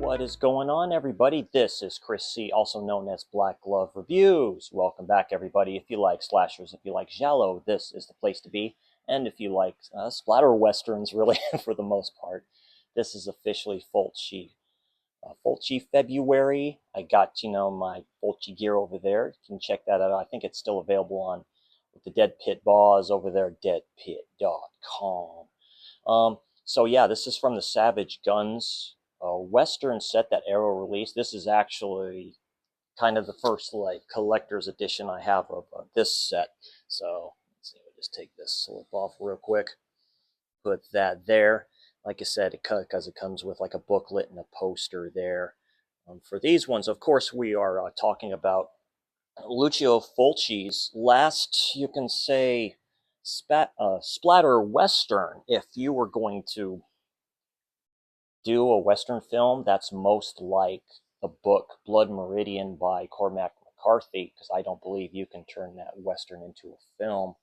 What is going on, everybody? This is Chris C., also known as Black Glove Reviews. Welcome back, everybody. If you like slashers, if you like giallo, this is the place to be. And if you like splatter westerns, really, for the most part, this is officially Fulci. Fulci February. I got, my Fulci gear over there. You can check that out. I think it's still available on with the Dead Pit Boss over there, deadpit.com. So yeah, this is from the Savage Guns Western set that Arrow released. This is actually kind of the first like collector's edition I have of this set. So let's see, we'll just take this slip off real quick. Put that there. Like I said, because it comes with like a booklet and a poster there. For these ones, of course, we are talking about Lucio Fulci's last, you can say, splatter western. If you were going to do a western film that's most like the book Blood Meridian by Cormac McCarthy, because I don't believe you can turn that western into a film.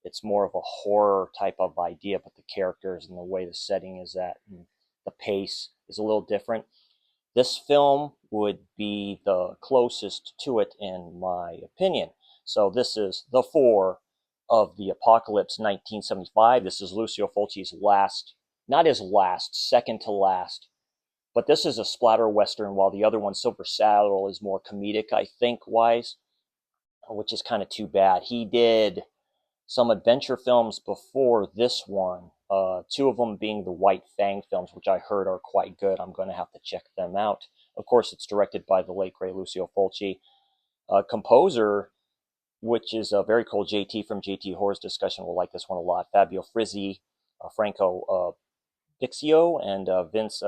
It's more of a horror type of idea, but the characters and the way the setting is at and the pace is a little different. This film would be the closest to it in my opinion. So this is The Four of the Apocalypse 1975. This is Lucio Fulci's last, not his last, second to last. But this is a splatter western, while the other one, Silver Saddle, is more comedic, I think, wise, which is kind of too bad. He did some adventure films before this one, two of them being the White Fang films, which I heard are quite good. I'm going to have to check them out. Of course, it's directed by the late, great Lucio Fulci. Composer, which is very cool, JT from JT Horror's Discussion will like this one a lot. Fabio Frizzi, Franco Bixio, and Vince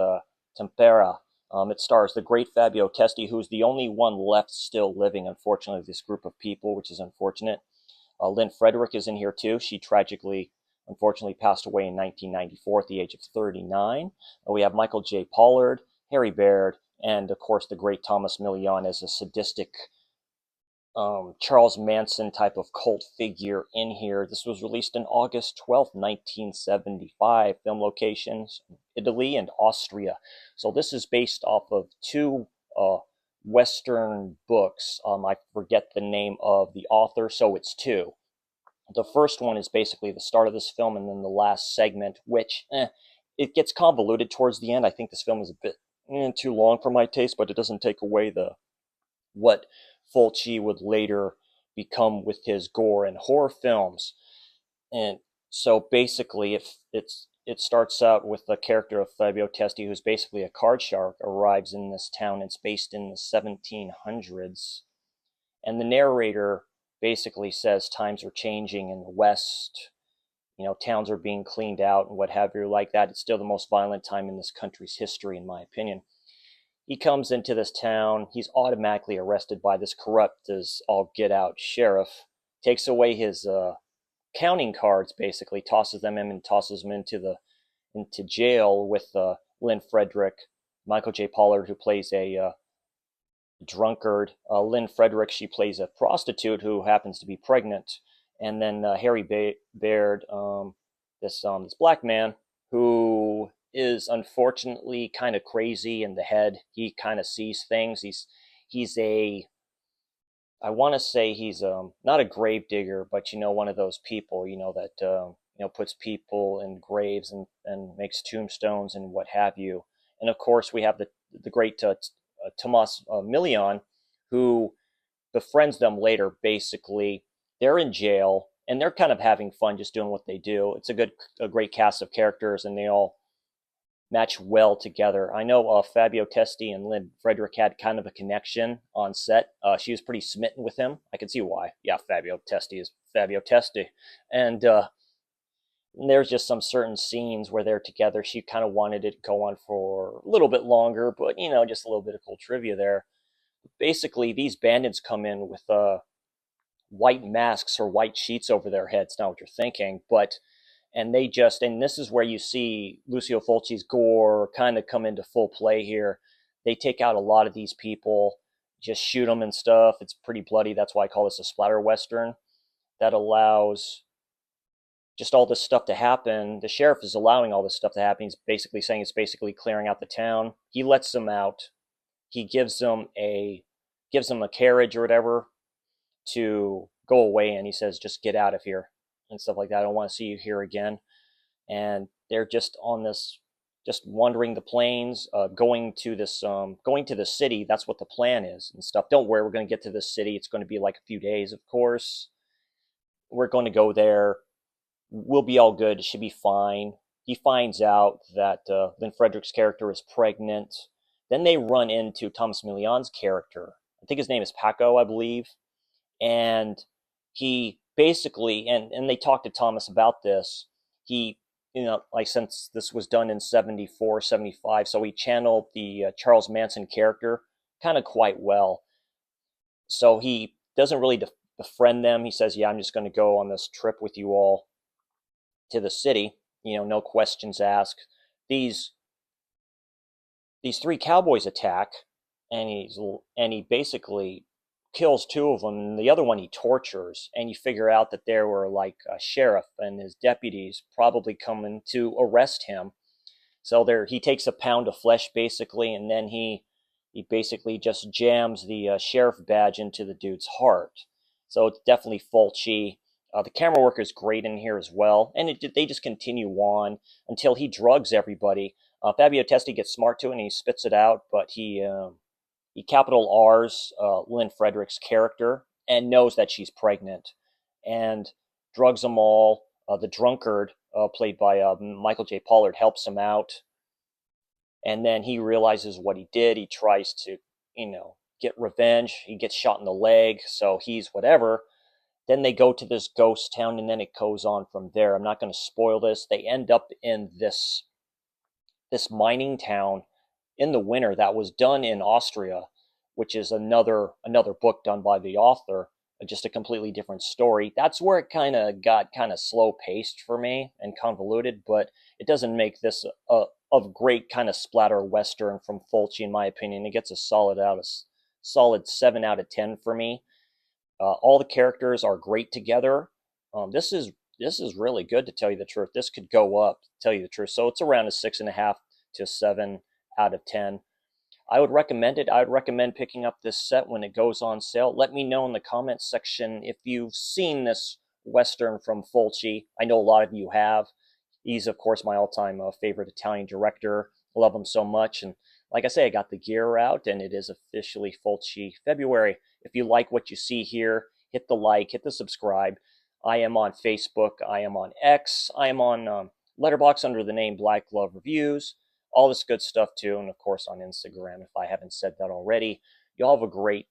Tempera. It stars the great Fabio Testi, who's the only one left still living, unfortunately, of this group of people, which is unfortunate. Lynn Frederick is in here too. She tragically, unfortunately, passed away in 1994 at the age of 39. We have Michael J. Pollard, Harry Baird, and of course the great Thomas Millian as a sadistic Charles Manson type of cult figure in here. This was released on August 12th, 1975. Film locations, Italy and Austria. So this is based off of two Western books. I forget the name of the author, so it's two. The first one is basically the start of this film, and then the last segment, which it gets convoluted towards the end. I think this film is a bit too long for my taste, but it doesn't take away what Fulci would later become with his gore and horror films. And so basically, it starts out with the character of Fabio Testi, who's basically a card shark, arrives in this town. It's based in the 1700s. And the narrator basically says times are changing in the West. Towns are being cleaned out and what have you like that. It's still the most violent time in this country's history, in my opinion. He comes into this town. He's automatically arrested by this corrupt as all get out sheriff. Takes away his counting cards, basically tosses them in and tosses them into jail with Lynn Frederick, Michael J. Pollard, who plays a drunkard. Lynn Frederick, she plays a prostitute who happens to be pregnant, and then Harry Baird, this black man who is unfortunately kind of crazy in the head. He kind of sees things. He's a I want to say he's not a grave digger, but one of those people that puts people in graves and makes tombstones and what have you. And of course, we have the great Tomas Millian, who befriends them later. Basically, they're in jail and they're kind of having fun, just doing what they do. It's a great cast of characters, and they all match well together. I know Fabio Testi and Lynn Frederick had kind of a connection on set. She was pretty smitten with him. I can see why. Yeah, Fabio Testi is Fabio Testi. And there's just some certain scenes where they're together. She kind of wanted it to go on for a little bit longer, but, just a little bit of cool trivia there. Basically, these bandits come in with white masks or white sheets over their heads. Not what you're thinking, but and this is where you see Lucio Fulci's gore kind of come into full play here. They take out a lot of these people, just shoot them and stuff. It's pretty bloody. That's why I call this a splatter western. That allows just all this stuff to happen. The sheriff is allowing all this stuff to happen. He's basically saying it's basically clearing out the town. He lets them out. He gives them a carriage or whatever to go away, and he says, "Just get out of here," and stuff like that. "I don't want to see you here again." And they're just on this, just wandering the plains, going to the city. That's what the plan is and stuff. Don't worry, we're going to get to the city. It's going to be like a few days, of course. We're going to go there. We'll be all good. It should be fine. He finds out that Lynn Frederick's character is pregnant. Then they run into Thomas Million's character. I think his name is Paco, I believe. And he basically, and they talked to Thomas about this. He, like, since this was done in 74, 75, so he channeled the Charles Manson character kind of quite well. So he doesn't really befriend them. He says, "Yeah, I'm just going to go on this trip with you all to the city, no questions asked." These these three cowboys attack, and he basically kills two of them, and the other one he tortures. And you figure out that there were like a sheriff and his deputies probably coming to arrest him. So there, he takes a pound of flesh basically, and then he basically just jams the sheriff badge into the dude's heart. So it's definitely Fulci. The camera work is great in here as well, and they just continue on until he drugs everybody. Fabio Testi gets smart to it and he spits it out, but he capital R's Lynn Frederick's character and knows that she's pregnant, and drugs them all. The drunkard, played by Michael J. Pollard, helps him out, and then he realizes what he did. He tries to, get revenge. He gets shot in the leg, so he's whatever. Then they go to this ghost town, and then it goes on from there. I'm not going to spoil this. They end up in this mining town in the winter that was done in Austria, which is another book done by the author, just a completely different story. That's where it kind of got kind of slow paced for me and convoluted, but it doesn't make this a great kind of splatter western from Fulci, in my opinion. It gets a solid 7 out of 10 for me. All the characters are great together. This is really good, to tell you the truth. This could go up, to tell you the truth. So it's around a 6.5 to 7 out of 10. I would recommend it. I would recommend picking up this set when it goes on sale. Let me know in the comments section if you've seen this Western from Fulci. I know a lot of you have. He's, of course, my all-time favorite Italian director. Love him so much. And like I say, I got the gear out, and it is officially Fulci February. If you like what you see here, hit the like, hit the subscribe. I am on Facebook. I am on X. I am on Letterboxd under the name Black Glove Reviews. All this good stuff too, and of course on Instagram if I haven't said that already. Y'all have a great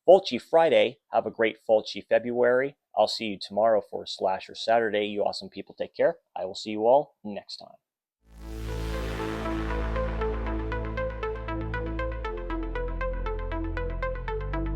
Fulci Friday. Have a great Fulci February. I'll see you tomorrow for Slasher Saturday. You awesome people, take care. I will see you all next time.